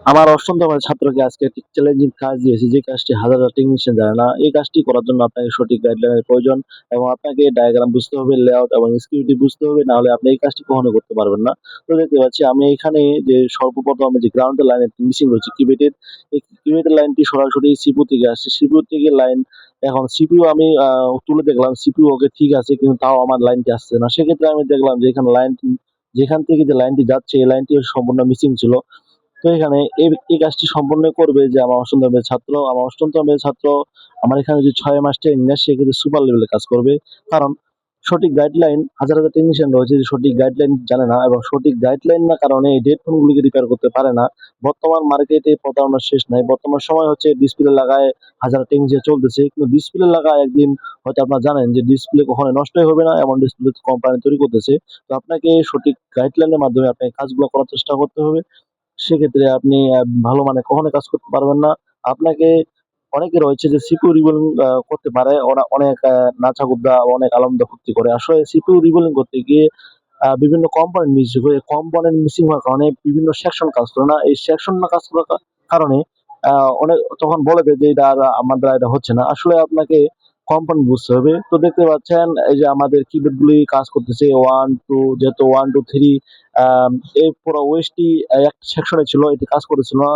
আমার অষ্টম তমের ছাত্রকে আজকে একটি চ্যালেঞ্জিং কাজ দিয়েছি, যে কাজটি হাজার হাজার টেকনিশিয়ান জানে না। এই কাজটি করার জন্য আপনাকে সঠিক গাইডলাইনের প্রয়োজন এবং আপনাকে ডায়াগ্রাম বুঝতে হবে, লেআউট এবং স্কিউরিটি বুঝতে হবে, না হলে আপনি এই কাজটি কখনো করতে পারবেন না। তো দেখতে পাচ্ছি আমি এখানে যে সর্বপ্রথম যে গ্রাউন্ডের লাইন মিসিং রয়েছে কিবেটের, এই কিবেটের লাইনটি সরাসরি সিপিইউ থেকে আসছে। সিপিইউ থেকে লাইন এখন সিপিইউ আমি তুলে দেখলাম সিপিইউ ওকে ঠিক আছে, কিন্তু তাও আমার লাইনটি আসছে না। সেক্ষেত্রে আমি দেখলাম যে এখানে লাইনটি যেখান থেকে যে লাইনটি যাচ্ছে এই লাইনটি সম্পূর্ণ মিসিং ছিল। তো এখানে এই কাজটি সম্পন্ন করবে যে আমার অষ্টম তমের ছাত্র। আমার অষ্টম তমের ছাত্র আমার এখানে যে ৬ মাস ট্রেনিং নেয় সেক্ষেত্রে সুপার লেভেলে কাজ করবে। কারণ সঠিক গাইডলাইন হাজার, হাজার টেকনিশিয়ান রয়েছে যে সঠিক গাইডলাইন জানে না এবং সঠিক গাইডলাইন না কারণে এই ডেড ফোনগুলিকে রিপেয়ার করতে পারে না। বর্তমান মার্কেটে প্রতারণার শেষ নাই। বর্তমান সময় হচ্ছে ডিসপ্লে লাগায় হাজার টেকনিশিয়ান চলতেছে। কিন্তু ডিসপ্লে লাগায় একদিন হয়তো আপনারা জানেন যে ডিসপ্লে কখনোই নষ্টই হবে না, এমন ডিসপ্লে কোম্পানি তৈরি করতেছে। তো আপনাকে সঠিক গাইডলাইনের মাধ্যমে আপনাকে কাজগুলো করার চেষ্টা করতে হবে। সেক্ষেত্রে আপনি ভালো মানে কখনোই কাজ করতে পারবেন না। আপনাকে অনেকে রয়েছে যে সিপিইউ রিবুলিং করতে পারে। ওরা অনেক নাচাকুদ্দা অনেক আলামদা ফুর্তি করে। আসলে সিপিইউ রিবুলিং করতে গিয়ে বিভিন্ন কম্পোনেন্ট মিস হয়ে কম্পোনেন্ট মিসিং হওয়ার কারণে বিভিন্ন সেকশন কাজ করে না। এই সেকশন না কাজ করার কারণে আ অনেক তখন বলে দেয় যে এটা আর আমার দ্বারা এটা হচ্ছে না। আসলে আপনাকে কম্পোনেন্ট বুঝতে হবে। তো দেখতে পাচ্ছেন এই যে আমাদের কিবোর্ড গুলি কাজ করতেছে 1, 2 যেহেতু 1, 2, 3 আম এই পুরো ওএসটি একটা সেকশনে ছিল, এটি কাজ করতেছিল না।